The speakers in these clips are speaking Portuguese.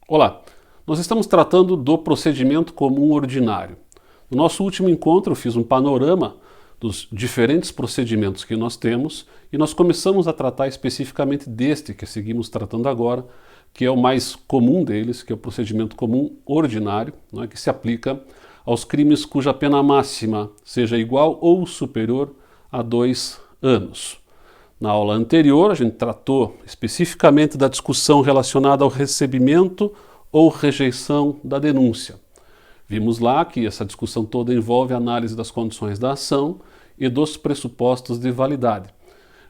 Olá, nós estamos tratando do procedimento comum ordinário. No nosso último encontro eu fiz um panorama dos diferentes procedimentos que nós temos e nós começamos a tratar especificamente deste que seguimos tratando agora, que é o mais comum deles, que é o procedimento comum ordinário, que se aplica aos crimes cuja pena máxima seja igual ou superior a 2 anos. Na aula anterior, a gente tratou especificamente da discussão relacionada ao recebimento ou rejeição da denúncia. Vimos lá que essa discussão toda envolve a análise das condições da ação e dos pressupostos de validade.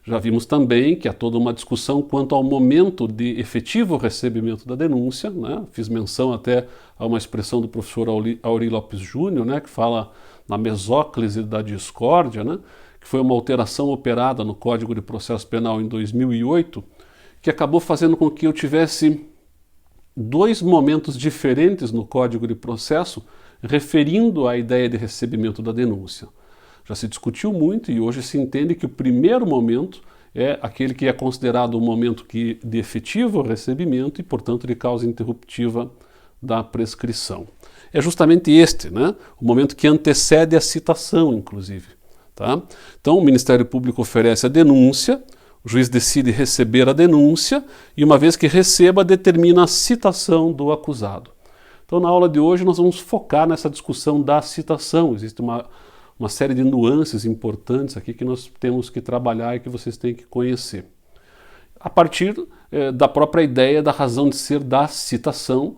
Já vimos também que há toda uma discussão quanto ao momento de efetivo recebimento da denúncia, Fiz menção até a uma expressão do professor Aurí Lopes Júnior, que fala na mesóclise da discórdia, que foi uma alteração operada no Código de Processo Penal em 2008, que acabou fazendo com que eu tivesse dois momentos diferentes no Código de Processo referindo à ideia de recebimento da denúncia. Já se discutiu muito e hoje se entende que o primeiro momento é aquele que é considerado o momento de efetivo recebimento e, portanto, de causa interruptiva da prescrição. É justamente este, o momento que antecede a citação, inclusive. Tá? Então, o Ministério Público oferece a denúncia, o juiz decide receber a denúncia e, uma vez que receba, determina a citação do acusado. Então, na aula de hoje, nós vamos focar nessa discussão da citação. Existe uma série de nuances importantes aqui que nós temos que trabalhar e que vocês têm que conhecer. A partir da própria ideia da razão de ser da citação,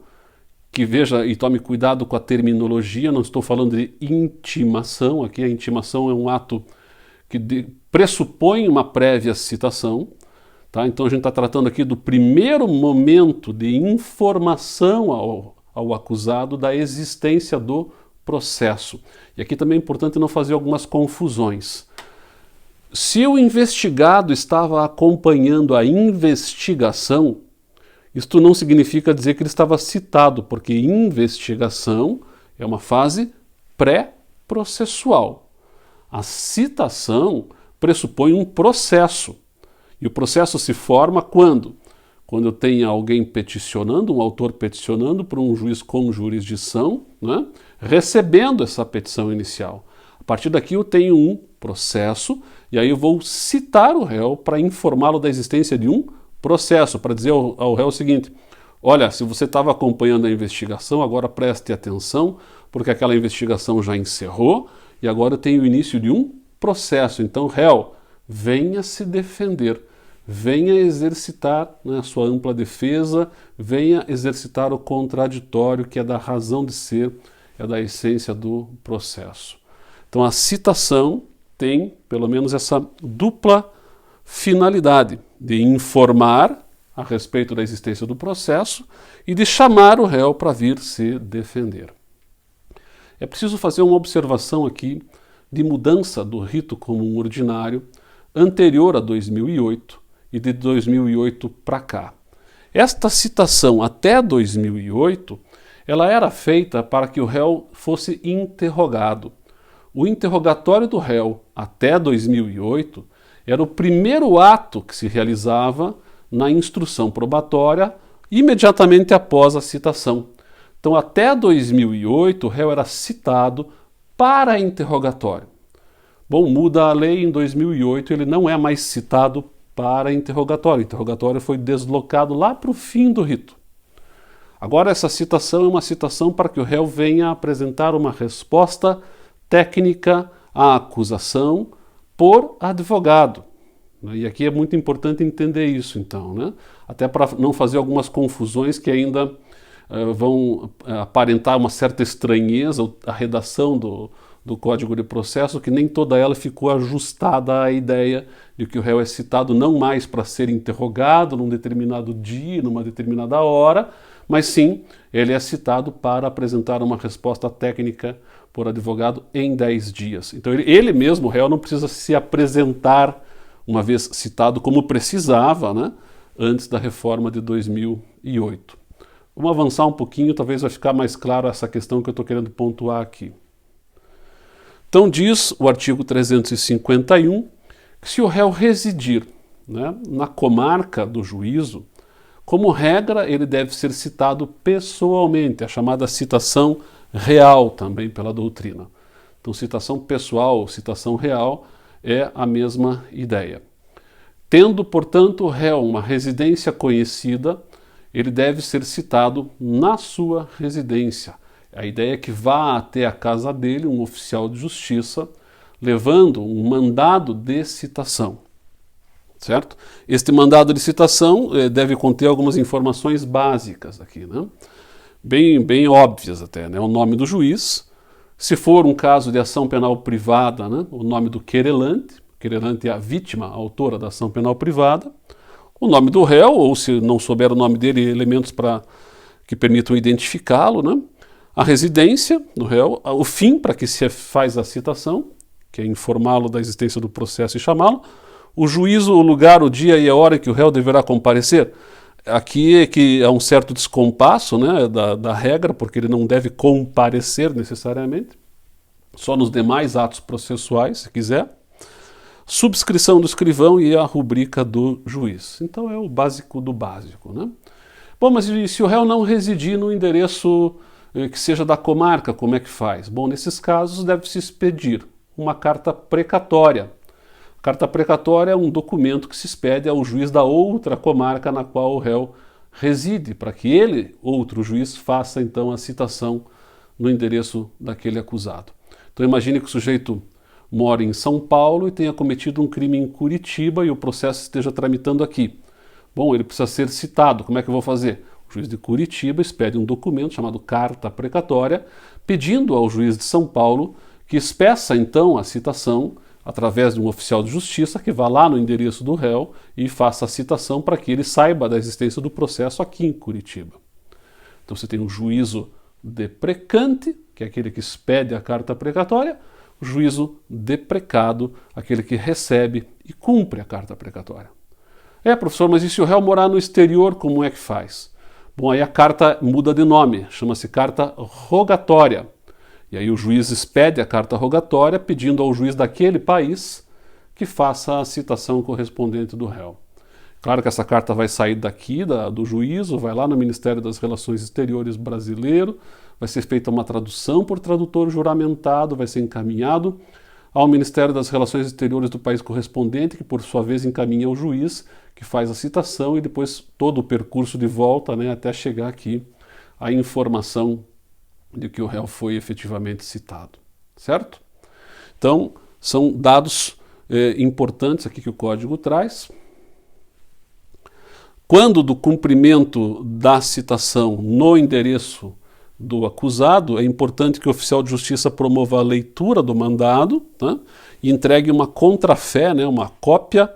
que veja e tome cuidado com a terminologia, não estou falando de intimação, aqui a intimação é um ato que pressupõe uma prévia citação, tá? Então a gente está tratando aqui do primeiro momento de informação ao acusado da existência do processo. E aqui também é importante não fazer algumas confusões. Se o investigado estava acompanhando a investigação, isto não significa dizer que ele estava citado, porque investigação é uma fase pré-processual. A citação pressupõe um processo. E o processo se forma quando? Quando eu tenho alguém peticionando, um autor peticionando para um juiz com jurisdição, recebendo essa petição inicial. A partir daqui eu tenho um processo e aí eu vou citar o réu para informá-lo da existência de um processo, para dizer ao réu o seguinte: olha, se você estava acompanhando a investigação, agora preste atenção, porque aquela investigação já encerrou e agora tem o início de um processo. Então, réu, venha se defender, venha exercitar a sua ampla defesa, venha exercitar o contraditório, que é da razão de ser, é da essência do processo. Então, a citação tem, pelo menos, essa dupla finalidade de informar a respeito da existência do processo e de chamar o réu para vir se defender. É preciso fazer uma observação aqui de mudança do rito comum ordinário anterior a 2008 e de 2008 para cá. Esta citação até 2008, ela era feita para que o réu fosse interrogado. O interrogatório do réu até 2008 era o primeiro ato que se realizava na instrução probatória imediatamente após a citação. Então, até 2008, o réu era citado para interrogatório. Bom, muda a lei em 2008, ele não é mais citado para interrogatório. O interrogatório foi deslocado lá para o fim do rito. Agora, essa citação é uma citação para que o réu venha apresentar uma resposta técnica à acusação por advogado. E aqui é muito importante entender isso, então, até para não fazer algumas confusões que ainda vão aparentar uma certa estranheza, a redação do Código de Processo, que nem toda ela ficou ajustada à ideia de que o réu é citado não mais para ser interrogado num determinado dia, numa determinada hora, mas sim, ele é citado para apresentar uma resposta técnica por advogado em 10 dias. Então ele mesmo, o réu, não precisa se apresentar uma vez citado como precisava, antes da reforma de 2008. Vamos avançar um pouquinho, talvez vai ficar mais claro essa questão que eu estou querendo pontuar aqui. Então diz o artigo 351 que se o réu residir na comarca do juízo, Como regra, ele deve ser citado pessoalmente, a chamada citação real também pela doutrina. Então, citação pessoal ou citação real é a mesma ideia. Tendo, portanto, o réu uma residência conhecida, ele deve ser citado na sua residência. A ideia é que vá até a casa dele um oficial de justiça, levando um mandado de citação, certo? Este mandado de citação deve conter algumas informações básicas aqui, né? Bem óbvias até, né? O nome do juiz, se for um caso de ação penal privada, né? O nome do querelante é a vítima, a autora da ação penal privada, o nome do réu, ou se não souber o nome dele, elementos que permitam identificá-lo, né? A residência do réu, o fim para que se faz a citação, que é informá-lo da existência do processo e chamá-lo, o juízo, o lugar, o dia e a hora em que o réu deverá comparecer. Aqui é que há um certo descompasso, né, da regra, porque ele não deve comparecer necessariamente, só nos demais atos processuais, se quiser. Subscrição do escrivão e a rubrica do juiz. Então é o básico do básico, né? Bom, mas e se o réu não residir no endereço que seja da comarca, como é que faz? Bom, nesses casos deve-se expedir uma carta precatória. A carta precatória é um documento que se expede ao juiz da outra comarca na qual o réu reside, para que ele, outro juiz, faça então a citação no endereço daquele acusado. Então imagine que o sujeito mora em São Paulo e tenha cometido um crime em Curitiba e o processo esteja tramitando aqui. Bom, ele precisa ser citado. Como é que eu vou fazer? O juiz de Curitiba expede um documento chamado carta precatória, pedindo ao juiz de São Paulo que expeça então a citação através de um oficial de justiça que vá lá no endereço do réu e faça a citação para que ele saiba da existência do processo aqui em Curitiba. Então você tem o juízo deprecante, que é aquele que expede a carta precatória, o juízo deprecado, aquele que recebe e cumpre a carta precatória. Professor, mas e se o réu morar no exterior, como é que faz? Bom, aí a carta muda de nome, chama-se carta rogatória. E aí o juiz expede a carta rogatória pedindo ao juiz daquele país que faça a citação correspondente do réu. Claro que essa carta vai sair daqui, do juízo, vai lá no Ministério das Relações Exteriores brasileiro, vai ser feita uma tradução por tradutor juramentado, vai ser encaminhado ao Ministério das Relações Exteriores do país correspondente, que por sua vez encaminha ao juiz, que faz a citação e depois todo o percurso de volta, né, até chegar aqui a informação de que o réu foi efetivamente citado, certo? Então, são dados importantes aqui que o Código traz. Quando do cumprimento da citação no endereço do acusado, é importante que o oficial de justiça promova a leitura do mandado, tá? E entregue uma contrafé, né, uma cópia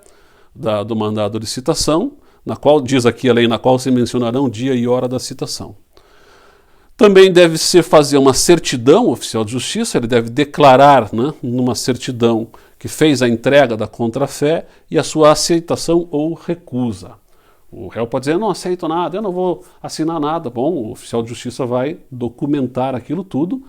do mandado de citação, na qual, diz aqui a lei, na qual se mencionarão dia e hora da citação. Também deve-se fazer uma certidão, o oficial de justiça, ele deve declarar, né, numa certidão que fez a entrega da contrafé e a sua aceitação ou recusa. O réu pode dizer, eu não aceito nada, eu não vou assinar nada. Bom, o oficial de justiça vai documentar aquilo tudo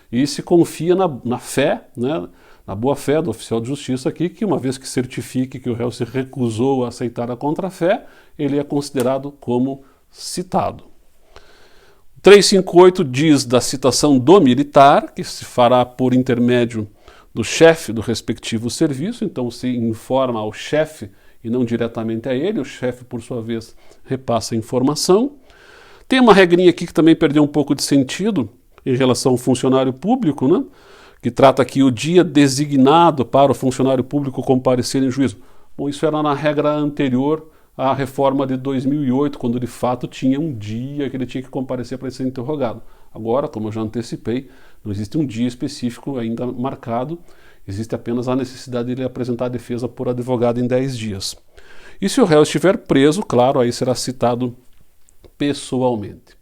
e se confia na fé, né, na boa fé do oficial de justiça aqui, que uma vez que certifique que o réu se recusou a aceitar a contrafé, ele é considerado como citado. 358 diz da citação do militar, que se fará por intermédio do chefe do respectivo serviço, então se informa ao chefe e não diretamente a ele, o chefe, por sua vez, repassa a informação. Tem uma regrinha aqui que também perdeu um pouco de sentido em relação ao funcionário público, né? Que trata aqui o dia designado para o funcionário público comparecer em juízo. Bom, isso era na regra anterior à reforma de 2008, quando de fato tinha um dia que ele tinha que comparecer para ser interrogado. Agora, como eu já antecipei, não existe um dia específico ainda marcado, existe apenas a necessidade de ele apresentar a defesa por advogado em 10 dias. E se o réu estiver preso, claro, aí será citado pessoalmente.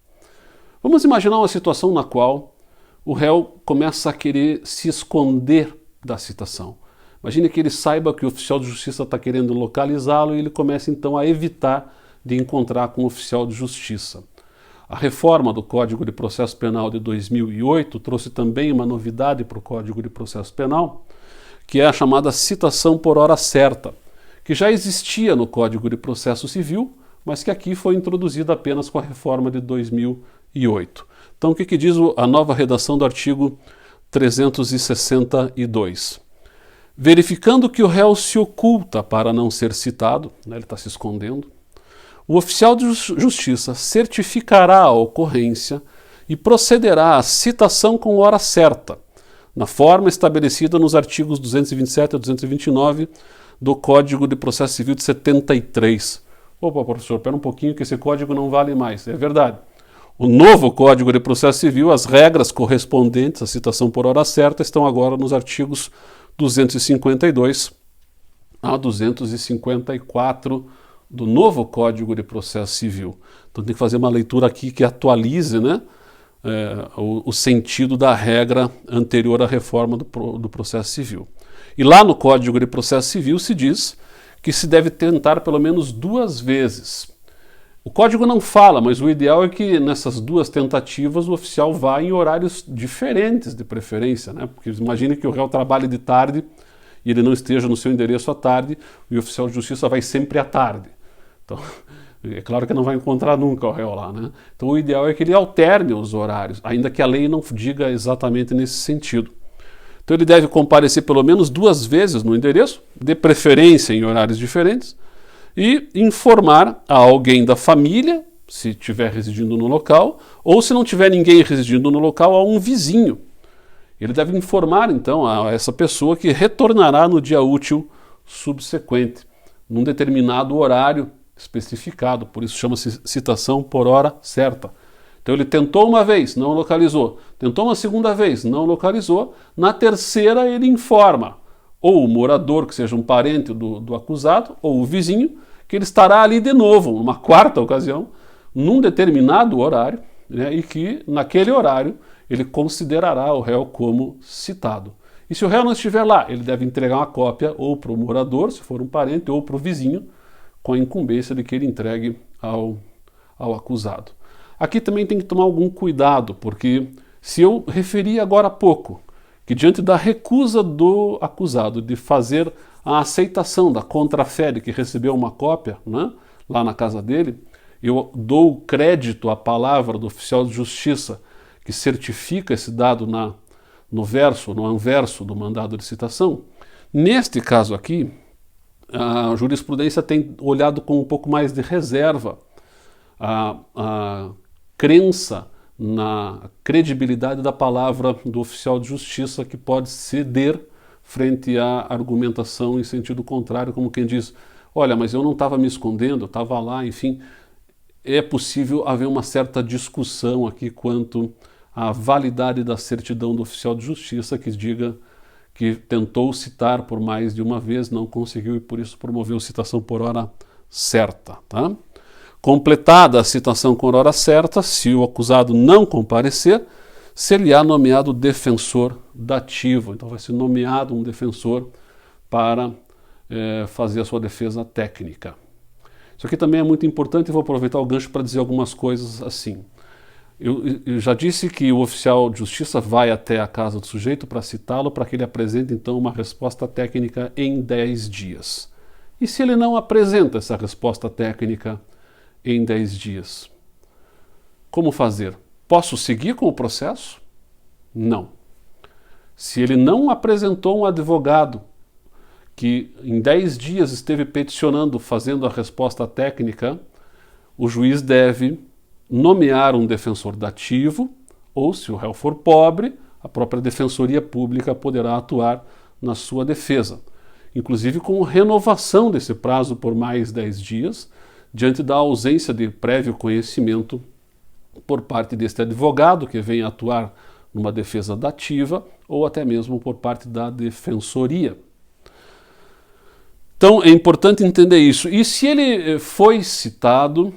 Vamos imaginar uma situação na qual o réu começa a querer se esconder da citação. Imagine que ele saiba que o oficial de justiça está querendo localizá-lo e ele começa então a evitar de encontrar com o oficial de justiça. A reforma do Código de Processo Penal de 2008 trouxe também uma novidade para o Código de Processo Penal, que é a chamada citação por hora certa, que já existia no Código de Processo Civil, mas que aqui foi introduzida apenas com a reforma de 2008. Então, o que diz a nova redação do artigo 362? Verificando que o réu se oculta para não ser citado, né, ele está se escondendo, o oficial de justiça certificará a ocorrência e procederá à citação com hora certa, na forma estabelecida nos artigos 227 a 229 do Código de Processo Civil de 73. Opa, professor, espera um pouquinho que esse código não vale mais. É verdade. O novo Código de Processo Civil, as regras correspondentes à citação por hora certa estão agora nos artigos 252 a 254 do novo Código de Processo Civil. Então tem que fazer uma leitura aqui que atualize, né, o sentido da regra anterior à reforma do processo civil. E lá no Código de Processo Civil se diz que se deve tentar pelo menos 2 vezes. O código não fala, mas o ideal é que nessas 2 tentativas o oficial vá em horários diferentes de preferência, né? Porque imagine que o réu trabalhe de tarde e ele não esteja no seu endereço à tarde, e o oficial de justiça vai sempre à tarde. Então, é claro que não vai encontrar nunca o réu lá, né? Então o ideal é que ele alterne os horários, ainda que a lei não diga exatamente nesse sentido. Então ele deve comparecer pelo menos 2 vezes no endereço, de preferência em horários diferentes, e informar a alguém da família, se estiver residindo no local, ou se não tiver ninguém residindo no local, a um vizinho. Ele deve informar, então, a essa pessoa que retornará no dia útil subsequente, num determinado horário especificado, por isso chama-se citação por hora certa. Então ele tentou uma vez, não localizou. Tentou uma segunda vez, não localizou. Na terceira ele informa ou o morador, que seja um parente do acusado, ou o vizinho, que ele estará ali de novo, numa 4ª ocasião, num determinado horário, né, e que naquele horário ele considerará o réu como citado. E se o réu não estiver lá, ele deve entregar uma cópia ou para o morador, se for um parente, ou para o vizinho, com a incumbência de que ele entregue ao acusado. Aqui também tem que tomar algum cuidado, porque se eu referi agora há pouco que diante da recusa do acusado de fazer a aceitação da contrafé de que recebeu uma cópia, né, lá na casa dele, eu dou crédito à palavra do oficial de justiça que certifica esse dado no anverso do mandado de citação. Neste caso aqui, a jurisprudência tem olhado com um pouco mais de reserva a crença na credibilidade da palavra do oficial de justiça, que pode ceder frente à argumentação em sentido contrário, como quem diz, olha, mas eu não estava me escondendo, eu estava lá, enfim. É possível haver uma certa discussão aqui quanto à validade da certidão do oficial de justiça que diga que tentou citar por mais de uma vez, não conseguiu e por isso promoveu citação por hora certa, tá? Completada a citação por hora certa, se o acusado não comparecer, ser-lhe-á nomeado defensor dativo. Então vai ser nomeado um defensor para fazer a sua defesa técnica. Isso aqui também é muito importante e vou aproveitar o gancho para dizer algumas coisas assim. Eu já disse que o oficial de justiça vai até a casa do sujeito para citá-lo, para que ele apresente então uma resposta técnica em 10 dias. E se ele não apresenta essa resposta técnica em 10 dias? Como fazer? Posso seguir com o processo? Não. Se ele não apresentou um advogado que em 10 dias esteve peticionando, fazendo a resposta técnica, o juiz deve nomear um defensor dativo, ou, se o réu for pobre, a própria Defensoria Pública poderá atuar na sua defesa, inclusive com renovação desse prazo por mais 10 dias, diante da ausência de prévio conhecimento por parte deste advogado que vem atuar numa defesa dativa ou até mesmo por parte da defensoria. Então é importante entender isso. E se ele foi citado,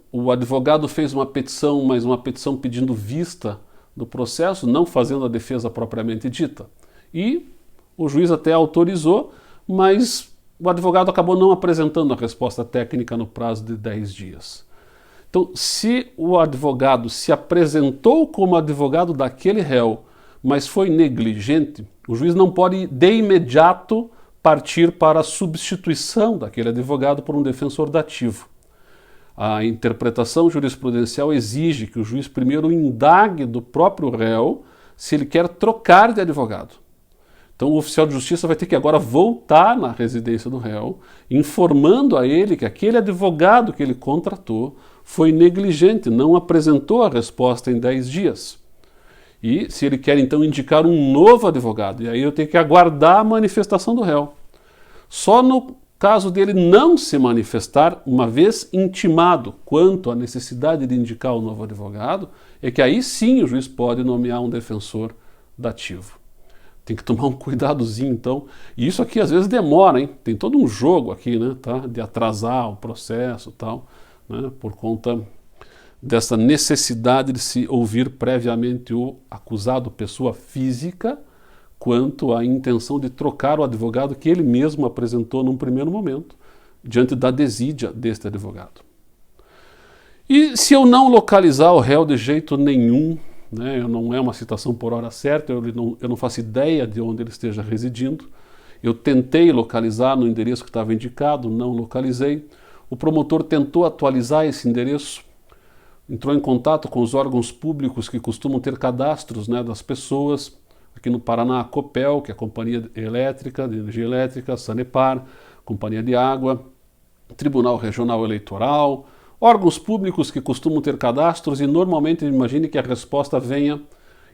o advogado fez uma petição, mas uma petição pedindo vista do processo, não fazendo a defesa propriamente dita. E o juiz até autorizou, mas o advogado acabou não apresentando a resposta técnica no prazo de 10 dias. Então, se o advogado se apresentou como advogado daquele réu, mas foi negligente, o juiz não pode de imediato partir para a substituição daquele advogado por um defensor dativo. A interpretação jurisprudencial exige que o juiz primeiro indague do próprio réu se ele quer trocar de advogado. Então o oficial de justiça vai ter que agora voltar na residência do réu, informando a ele que aquele advogado que ele contratou foi negligente, não apresentou a resposta em 10 dias. E se ele quer então indicar um novo advogado, e aí eu tenho que aguardar a manifestação do réu. Só no caso dele não se manifestar, uma vez intimado quanto à necessidade de indicar o novo advogado, é que aí sim o juiz pode nomear um defensor dativo. Tem que tomar um cuidadozinho, então. E isso aqui às vezes demora, hein? Tem todo um jogo aqui, né? Tá? De atrasar o processo e tal, né? Por conta dessa necessidade de se ouvir previamente o acusado, pessoa física, quanto à intenção de trocar o advogado que ele mesmo apresentou num primeiro momento, diante da desídia deste advogado. E se eu não localizar o réu de jeito nenhum, né, não é uma citação por hora certa, eu não faço ideia de onde ele esteja residindo, eu tentei localizar no endereço que estava indicado, não localizei, o promotor tentou atualizar esse endereço, entrou em contato com os órgãos públicos que costumam ter cadastros, né, das pessoas. Aqui no Paraná, a Copel, que é a Companhia Elétrica, de Energia Elétrica, Sanepar, Companhia de Água, Tribunal Regional Eleitoral, órgãos públicos que costumam ter cadastros e normalmente imagine que a resposta venha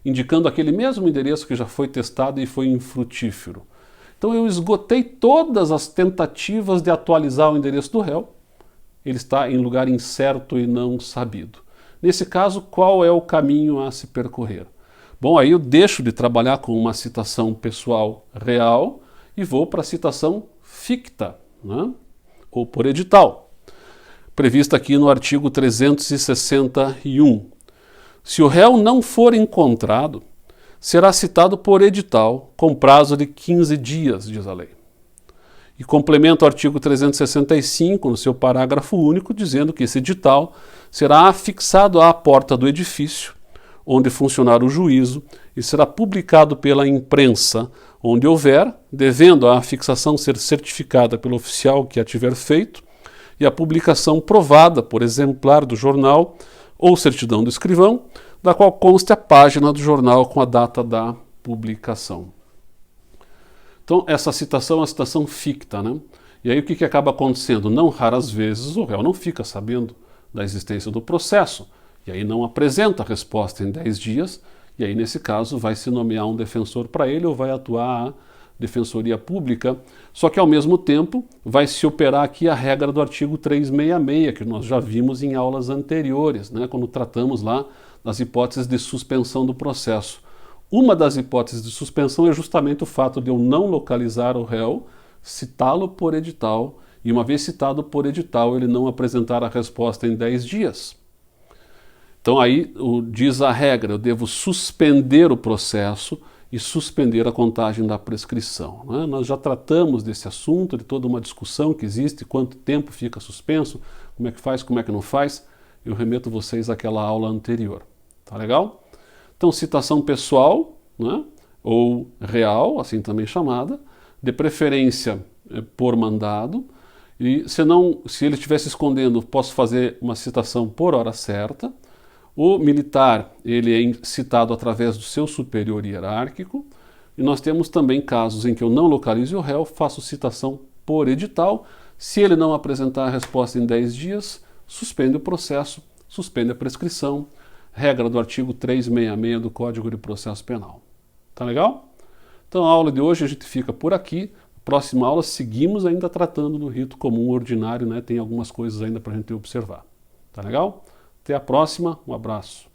indicando aquele mesmo endereço que já foi testado e foi infrutífero. Então eu esgotei todas as tentativas de atualizar o endereço do réu. Ele está em lugar incerto e não sabido. Nesse caso, qual é o caminho a se percorrer? Bom, aí eu deixo de trabalhar com uma citação pessoal real e vou para a citação ficta, né? Ou por edital, prevista aqui no artigo 361. Se o réu não for encontrado, será citado por edital com prazo de 15 dias, diz a lei. E complementa o artigo 365 no seu parágrafo único, dizendo que esse edital será afixado à porta do edifício onde funcionar o juízo e será publicado pela imprensa onde houver, devendo a afixação ser certificada pelo oficial que a tiver feito e a publicação provada por exemplar do jornal ou certidão do escrivão, da qual conste a página do jornal com a data da publicação. Então, essa citação é uma citação ficta, né? E aí o que acaba acontecendo? Não raras vezes o réu não fica sabendo da existência do processo, e aí não apresenta a resposta em 10 dias, e aí nesse caso vai se nomear um defensor para ele ou vai atuar a Defensoria Pública, só que ao mesmo tempo vai se operar aqui a regra do artigo 366, que nós já vimos em aulas anteriores, né? Quando tratamos lá das hipóteses de suspensão do processo. Uma das hipóteses de suspensão é justamente o fato de eu não localizar o réu, citá-lo por edital, e uma vez citado por edital, ele não apresentar a resposta em 10 dias. Então aí diz a regra, eu devo suspender o processo e suspender a contagem da prescrição, né? Nós já tratamos desse assunto, de toda uma discussão que existe, quanto tempo fica suspenso, como é que faz, como é que não faz. Eu remeto vocês àquela aula anterior. Tá legal? Então, citação pessoal, né, ou real, assim também chamada, de preferência por mandado, e se ele estiver escondendo, posso fazer uma citação por hora certa. O militar, ele é citado através do seu superior hierárquico, e nós temos também casos em que eu não localize o réu, faço citação por edital. Se ele não apresentar a resposta em 10 dias, suspende o processo, suspende a prescrição, regra do artigo 366 do Código de Processo Penal. Tá legal? Então a aula de hoje a gente fica por aqui. Próxima aula seguimos ainda tratando do rito comum ordinário, né? Tem algumas coisas ainda para a gente observar. Tá legal? Até a próxima, um abraço.